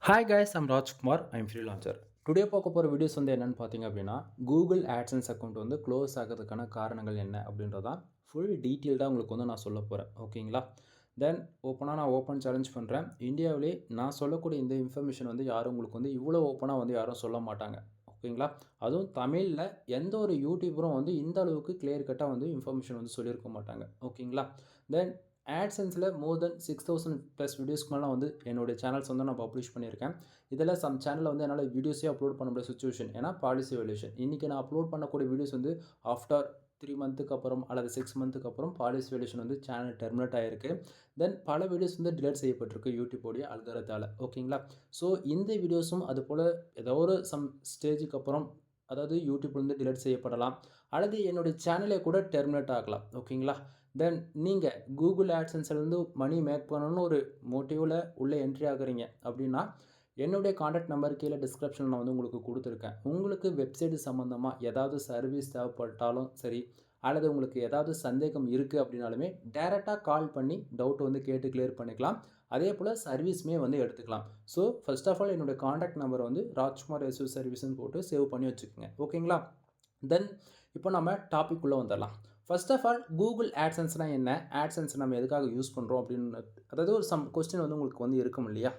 Hi guys, I'm Rajkumar. I'm freelancer. Today பார்க்க போகிற videos வந்து என்னென்னு பார்த்தீங்க அப்படின்னா, கூகுள் ஆட்சன்ஸ் அக்கௌண்ட் வந்து க்ளோஸ் ஆகிறதுக்கான காரணங்கள் என்ன அப்படின்றதான் ஃபுல் டீட்டெயில்டாக உங்களுக்கு வந்து நான் சொல்ல போகிறேன். ஓகேங்களா? தென் நான் ஓப்பன் சேலஞ்ச் பண்ணுறேன். இந்தியாவிலே நான் சொல்லக்கூடிய இந்த இன்ஃபர்மேஷன் வந்து யாரும் உங்களுக்கு வந்து இவ்வளோ ஓப்பனாக வந்து யாரும் சொல்ல மாட்டாங்க. ஓகேங்களா? அதுவும் தமிழில் எந்த ஒரு யூடியூபரும் வந்து இந்த அளவுக்கு கிளியர் கட்டாக வந்து இன்ஃபர்மேஷன் வந்து சொல்லியிருக்க மாட்டாங்க. ஓகேங்களா? தென் ஆட்சென்ஸில் மோர் தென் 6000 ப்ளஸ் வீடியோஸ்க்கு மேலே வந்து என்னுடைய சேனல்ஸ் வந்து நான் பப்ளிஷ் பண்ணியிருக்கேன். இதில் சம் சேனலில் வந்து என்னால் வீடியோஸே அப்லோட் பண்ண முடியாத சுச்சுவேஷன். ஏன்னா பாலிசி வயலேஷன். இன்றைக்கி நான் அப்லோட் பண்ணக்கூடிய வீடியோஸ் வந்து ஆஃப்டர் 3 மந்த்துக்கு அப்புறம் அல்லது 6 மந்த்துக்கு அப்புறம் பாலிசி வயலேஷன் வந்து சேனல் டெர்மினேட் ஆகிருக்கு. தென் பல வீடியோஸ் வந்து டிலேட் செய்யப்பட்டிருக்கு யூடியூபோடைய அல்காரத்தால். ஓகேங்களா? ஸோ இந்த வீடியோஸும் அதுபோல் ஏதோ ஒரு சம் ஸ்டேஜுக்கு அப்புறம் அதாவது யூடியூப் வந்து டிலேட் செய்யப்படலாம் அல்லது என்னுடைய சேனலே கூட டெர்மினேட் ஆகலாம். ஓகேங்களா? தென் நீங்கள் கூகுள் ஆட்சன்ஸ்லேருந்து மணி மேக் பண்ணணும்னு ஒரு மோட்டிவில் உள்ளே என்ட்ரி ஆகுறீங்க அப்படின்னா, என்னுடைய காண்டாக்ட் நம்பர் கீழே டிஸ்கிரிப்ஷனில் நான் வந்து உங்களுக்கு கொடுத்துருக்கேன். உங்களுக்கு வெப்சைட் சம்மந்தமாக ஏதாவது சர்வீஸ் தேவைப்பட்டாலும் சரி, அல்லது உங்களுக்கு ஏதாவது சந்தேகம் இருக்குது அப்படின்னாலுமே டைரெக்டாக கால் பண்ணி டவுட் வந்து கேட்டு கிளியர் பண்ணிக்கலாம். அதே போல் சர்வீஸுமே வந்து எடுத்துக்கலாம். ஸோ ஃபர்ஸ்ட் ஆஃப் ஆல் என்னுடைய காண்டாக்ட் நம்பரை வந்து ராஜ்குமார் எஸ்யூ சர்வீஸ்னு போட்டு சேவ் பண்ணி வச்சுக்கோங்க. ஓகேங்களா? தென் இப்போ நம்ம டாபிக் உள்ளே வந்துடலாம். ஃபர்ஸ்ட் ஆஃப் ஆல் கூகுள் ஆட்சன்ஸ்னால் என்ன, ஆட்சன்ஸ் நம்ம எதுக்காக யூஸ் பண்ணுறோம் அப்படின்னு அதாவது ஒரு சம் கொஸ்டின் வந்து உங்களுக்கு வந்து இருக்கும் இல்லையா?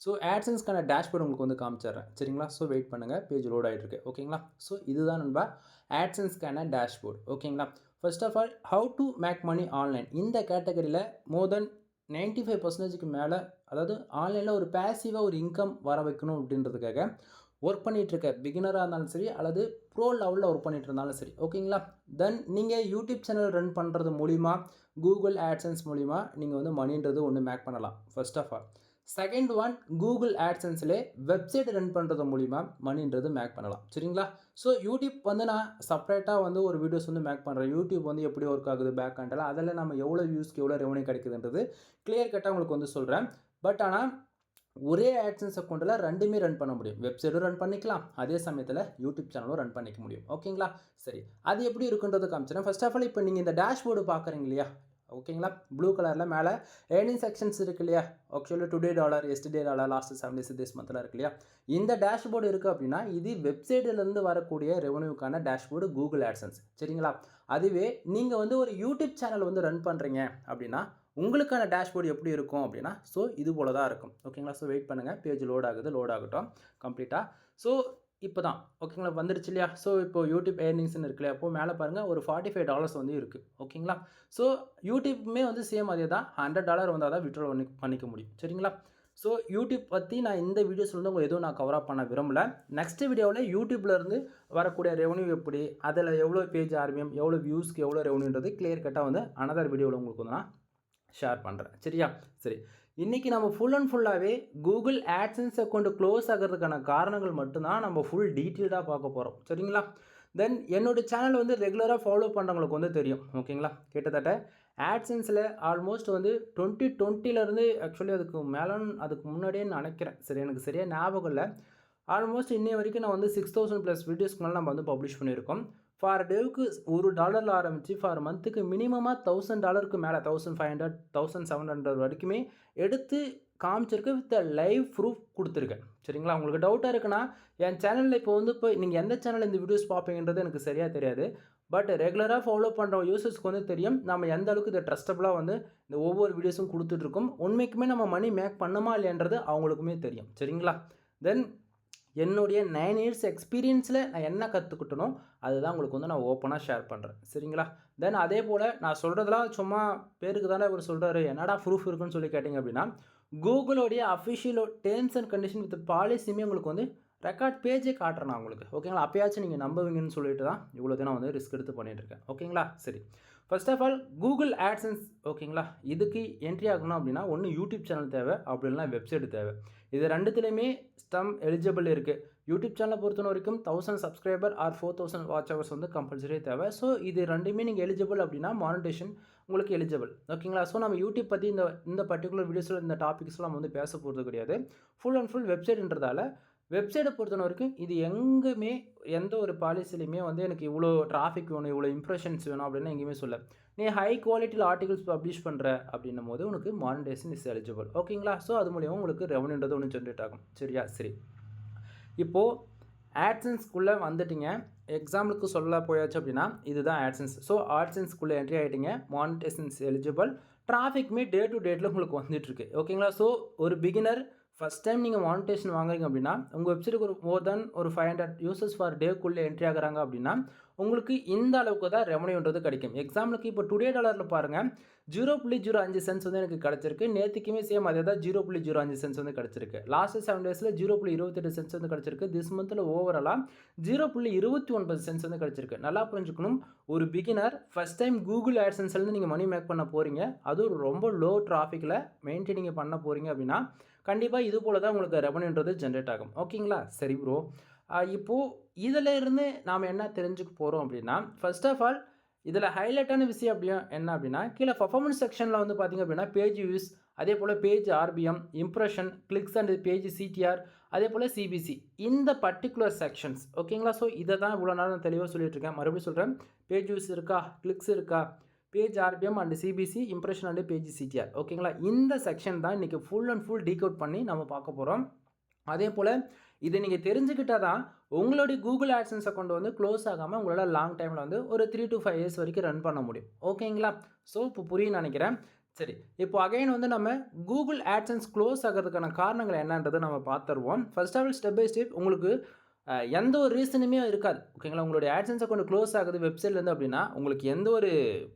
ஸோ ஆட்சன்ஸ்க்கான டேஷ்போர்ட் உங்களுக்கு வந்து காமிச்சிடுறேன். சரிங்களா? ஸோ வெயிட் பண்ணுங்கள், பேஜ் லோட் ஆகிட்டு இருக்கு. ஓகேங்களா? ஸோ இதுதான் நண்பா ஆட்சன்ஸ்க்கான டேஷ்போர்ட். ஓகேங்களா? First of all how to make money online. இந்த கேட்டகரியில் மோர் தென் 95% மேலே அதாவது ஆன்லைனில் ஒரு பேசிவாக ஒரு இன்கம் வர வைக்கணும் அப்படின்றதுக்காக ஒர்க் பண்ணிகிட்ருக்க பிகினராக இருந்தாலும் சரி அல்லது ப்ரோ லெவலில் ஒர்க் பண்ணிகிட்டு இருந்தாலும் சரி. ஓகேங்களா? தென் நீங்கள் யூடியூப் சேனல் ரன் பண்ணுறது மூலிமா கூகுள் ஆட்சன்ஸ் மூலிமா நீங்கள் வந்து மணின்றது ஒன்று மேக் பண்ணலாம். First of all second one, Google ஆட்சன்ஸ்லே வெப்சைட் ரன் பண்ணுறது மூலிமா மணின்றது மேக் பண்ணலாம். சரிங்களா? ஸோ யூடியூப் வந்து நான் செப்பரேட்டாக வந்து ஒரு வீடியோஸ் வந்து மேக் பண்ணுறேன். யூடியூப் வந்து எப்படி ஒர்க் ஆகுது பேக் ஹேண்டில், அதில் நம்ம எவ்வளோ வியூஸ்க்கு எவ்வளோ ரெவன்யூ கிடைக்குதுன்றது கிளியர் கட்டாக உங்களுக்கு வந்து சொல்கிறேன். பட் ஆனால் ஒரே ஆட்சன்ஸ் அக்கௌண்ட்டில் ரெண்டுமே ரன் பண்ண முடியும். வெப்சைட்டும் ரன் பண்ணிக்கலாம், அதே சமயத்தில் யூடியூப் சேனலும் ரன் பண்ணிக்க முடியும். ஓகேங்களா? சரி, அது எப்படி இருக்குன்றது காமிச்சிடறேன். ஃபர்ஸ்ட் ஆஃப் ஆல் இப்போ நீங்கள் இந்த டேஷ்போர்டு பார்க்குறீங்க இல்லையா? ஓகேங்களா? ப்ளூ கலரில் மேலே ஏர்னிங் செக்ஷன்ஸ் இருக்குது இல்லையா? Actually today dollar, yesterday dollar, last 7 days this மந்த்தில் இருக்கு இல்லையா? இந்த டேஷ்போர்டு இருக்குது அப்படின்னா இது வெப்சைட்டிலேருந்து வரக்கூடிய ரெவன்யூக்கான டேஷ்போர்டு கூகுள் ஆட்சன்ஸ். சரிங்களா? அதுவே நீங்கள் வந்து ஒரு யூடியூப் சேனல் வந்து ரன் பண்ணுறீங்க அப்படின்னா உங்களுக்கான டேஷ்போர்டு எப்படி இருக்கும் அப்படின்னா, ஸோ இது போல தான் இருக்கும். ஓகேங்களா? ஸோ வெயிட் பண்ணுங்கள், பேஜ் லோட் ஆகுது, லோட் ஆகட்டும் கம்ப்ளீட்டாக. ஸோ இப்போ தான் ஓகேங்களா வந்துருச்சு இல்லையா? ஸோ இப்போ யூடியூப் ஏர்னிங்ஸ்னு இருக்கு இல்லையா? அப்போது மேலே பாருங்கள் ஒரு $45 வந்து இருக்குது. ஓகேங்களா? ஸோ யூடியூப்புமே வந்து சேம் அதே தான். $100 வந்தால் தான் விட்ரா பண்ணிக்க முடியும். சரிங்களா? ஸோ யூடியூப் பற்றி நான் இந்த வீடியோஸில் வந்து உங்கள் எதுவும் நான் கவராக பண்ண விரும்பலை. நெக்ஸ்ட் வீடியோவில் யூடியூப்லேருந்து வரக்கூடிய ரெவன்யூ எப்படி, அதில் எவ்வளோ பேஜ் ஆர்பிஎம், எவ்வளோ வியூஸ்க்கு எவ்வளோ ரெவன்யூன்றது கிளியர் கட்டாக வந்து அனதர் வீடியோவில் உங்களுக்கு வந்து நான் ஷேர் பண்ணுறேன். சரியா? சரி, இன்றைக்கி நம்ம ஃபுல் அண்ட் ஃபுல்லாகவே கூகுள் ஆட்சன்ஸ் அக்கௌண்ட் க்ளோஸ் ஆகிறதுக்கான காரணங்கள் மட்டும்தான் நம்ம ஃபுல் டீட்டெயில்டாக பார்க்க போகிறோம். சரிங்களா? தென் என்னோடய சேனல் வந்து ரெகுலராக ஃபாலோ பண்ணுறவங்களுக்கு வந்து தெரியும். ஓகேங்களா? கிட்டத்தட்ட ஆட்சன்ஸில் ஆல்மோஸ்ட் வந்து 2020 ஆக்சுவலி அதுக்கு முன்னாடியே நினைக்கிறேன். சரி, எனக்கு சரியாக ஞாபகம் இல்லை. ஆல்மோஸ்ட் இன்னைய வரைக்கும் நான் வந்து 6000 ப்ளஸ் வீடியோஸ்க்கு மேலே நம்ம வந்து பப்ளிஷ் பண்ணியிருக்கோம். ஃபார் டேவுக்கு $1 ஆரம்பித்து ஃபார் மந்த்துக்கு மினிமமாக $1000 மேலே 1500 1700 வரைக்குமே எடுத்து காமிச்சிருக்கு. வித் லைவ் ப்ரூஃப் கொடுத்துருக்கேன். சரிங்களா? உங்களுக்கு டவுட்டாக இருக்குன்னா என் சேனலில் இப்போ நீங்கள் எந்த சேனலில் இந்த வீடியோஸ் பார்ப்பீங்கன்றது எனக்கு சரியாக தெரியாது. பட் ரெகுலராக ஃபாலோ பண்ணுற யூசர்ஸ்க்கு வந்து தெரியும் நம்ம எந்த அளவுக்கு இதை ட்ரஸ்டபுளாக வந்து இந்த ஒவ்வொரு வீடியோஸும் கொடுத்துட்ருக்கோம். உண்மைக்குமே நம்ம மணி மேக் பண்ணுமா இல்லைன்றது அவங்களுக்குமே தெரியும். சரிங்களா? தென் என்னுடைய 9 இயர்ஸ் எக்ஸ்பீரியன்ஸில் நான் என்ன கற்றுக்கிட்டனோ அதுதான் உங்களுக்கு வந்து நான் ஓப்பனாக ஷேர் பண்ணுறேன். சரிங்களா? தென் அதே போல் நான் சொல்கிறதெல்லாம் சும்மா பேருக்கு தானே இவர் சொல்கிறாரு, என்னடா ப்ரூஃப் இருக்குன்னு சொல்லி கேட்டிங்க அப்படின்னா, கூகுளோடைய official terms and condition with பாலிசியுமே உங்களுக்கு வந்து ரெக்கார்ட் பேஜே காட்டுறேன் நான் உங்களுக்கு. ஓகேங்களா? அப்போயாச்சும் நீங்கள் நம்புவீங்கன்னு சொல்லிட்டு தான் இவ்வளோ தினம் வந்து ரிஸ்க் எடுத்து பண்ணிகிட்ருக்கேன். ஓகேங்களா? சரி, first of all Google AdSense. ஓகேங்களா? இதுக்கு என்ட்ரி ஆகணும் அப்படின்னா ஒன்று யூடியூப் சேனல் தேவை, அப்படி இல்லைனா வெப்சைட் தேவை. இது ரெண்டுத்துலேயுமே ஸ்டம் எலிஜிபிள் இருக்குது. யூடியூப் சேனலை பொறுத்த வரைக்கும் 1000 சப்ஸ்கிரைபர் ஆர் 4000 வாட்ச் ஹவர்ஸ் வந்து கம்பல்சரி தேவை. ஸோ இது ரெண்டுமே நீங்கள் எலிஜிபிள் அப்படின்னா மானிட்டேஷன் உங்களுக்கு எலிஜிபிள். ஓகேங்களா? ஸோ நம்ம யூடியூப் பற்றி இந்த பர்டிகுலர் வீடியோஸில் இந்த டாபிக்ஸ்லாம் வந்து பேச போகிறது கிடையாது. ஃபுல் அண்ட் ஃபுல் வெப்சைட்ன்றதால வெப்சைட்டை பொறுத்தவரை வரைக்கும் இது எங்குமே எந்த ஒரு பாலிசிலையுமே வந்து எனக்கு இவ்வளோ டிராஃபிக் வேணும், இவ்வளோ இம்ப்ரெஷன்ஸ் வேணும் அப்படின்னு எங்கேயுமே சொல்ல. நீ ஹை குவாலிட்டியில் ஆர்டிகல்ஸ் பப்ளிஷ் பண்ணுற அப்படின்னும் போது உனக்கு மானிடைசேஷன் இஸ் எலிஜிபிள். ஓகேங்களா? ஸோ அது மூலியமாக உங்களுக்கு ரெவன்யூன்றது ஒன்று ஜென்ரேட் ஆகும். சரியா? சரி. இப்போது ஆட்சன்ஸ்குள்ளே வந்துட்டீங்க. எக்ஸாம்பிளுக்கு சொல்ல போயாச்சு அப்படின்னா இதுதான் ஆட்சன்ஸ். ஸோ ஆட்சன்ஸ்குள்ளே என்ட்ரி ஆகிட்டீங்க. Monetization is eligible. டிராஃபிக்மே டே டு டேட்டில் உங்களுக்கு வந்துட்டுருக்கு. ஓகேங்களா? ஸோ ஒரு பிகினர் ஃபஸ்ட் டைம் நீங்கள் மானிட்டேஷன் வாங்குறீங்க அப்படின்னா உங்கள் வெப்சைட்டுக்கு ஒரு மோர் தென் ஒரு 500 யூசர்ஸ் ஃபார் டேக்குள்ளே என்ட்ரி ஆகுறாங்க அப்படின்னா உங்களுக்கு இந்த அளவுக்கு தான் ரெவன்யூன்றது கிடைக்கும். எக்ஸாம்பிளுக்கு இப்போ டுடே டாலரில் பாருங்கள் 0.05 சென்ஸ் வந்து எனக்கு கிடச்சிருக்கு. நேற்றுக்குமே சேம் அதே தான் 0.05 சென்ஸ் வந்து கிடச்சிருக்கு. லாஸ்ட் 7 டேஸில் 0.28 சென்ஸ் வந்து கிடச்சிருக்கு. திஸ் மந்தில் ஓவராலாக 0.29 சென்ஸ் வந்து கிடச்சிருக்கு. நல்லா புரிஞ்சுக்கணும், ஒரு பிகினர் ஃபஸ்ட் டைம் கூகுள் ஆட்சன்ஸ்லேருந்து நீங்கள் மணி மேக் பண்ண போகிறீங்க, அதுவும் ரொம்ப லோ டிராஃபிக்கில் மெயின்டைனிங் பண்ண போகிறீங்க அப்படின்னா கண்டிப்பாக இது போல் தான் உங்களுக்கு ரெவன்யூன்றது ஜென்ரேட் ஆகும். ஓகேங்களா? சரி ப்ரோ, இப்போது இதில் இருந்து நாம் என்ன தெரிஞ்சுக்க போகிறோம் அப்படின்னா, ஃபர்ஸ்ட் ஆஃப் ஆல் இதில் ஹைலைட்டான விஷயம் என்ன அப்படின்னா கீழே பர்ஃபார்மன்ஸ் செக்ஷனில் வந்து பார்த்திங்க அப்படின்னா பேஜ் வியூஸ், அதே போல் page RPM, impression, clicks and page CTR, அதே போல் சிபிசி, இந்த பர்டிகுலர் செக்ஷன்ஸ். ஓகேங்களா? ஸோ இதை தான் இவ்வளோ நாள் நான் தெளிவாக சொல்லிட்டு இருக்கேன். மறுபடியும் சொல்கிறேன், பேஜ் வியூஸ் இருக்கா, கிளிக்ஸ் இருக்கா, page RPM and CPC, impression and page CTR. ஓகேங்களா? இந்த செக்ஷன் தான் இன்றைக்கி ஃபுல் அண்ட் ஃபுல் டீகோட் பண்ணி நம்ம பார்க்க போகிறோம். அதே போல் இதை நீங்கள் தெரிஞ்சுக்கிட்டால் தான் உங்களுடைய கூகுள் ஆட்சன்ஸ் அக்கௌண்ட் வந்து க்ளோஸ் ஆகாமல் உங்களால் லாங் டைமில் வந்து ஒரு 3 to 5 இயர்ஸ் வரைக்கும் ரன் பண்ண முடியும். ஓகேங்களா? ஸோ இப்போ புரியும் நினைக்கிறேன். சரி, இப்போ அகைன் வந்து நம்ம கூகுள் ஆட்சன்ஸ் க்ளோஸ் ஆகிறதுக்கான காரணங்கள் என்னன்றதை நம்ம பார்த்துருவோம். First of all step by step உங்களுக்கு எந்த ஒரு ரீசனுமே இருக்காது. ஓகேங்களா? உங்களுடைய ஆட்சன்ஸ் அக்கௌண்ட் க்ளோஸ் ஆகுது வெப்சைட்லேருந்து அப்படின்னா உங்களுக்கு எந்த ஒரு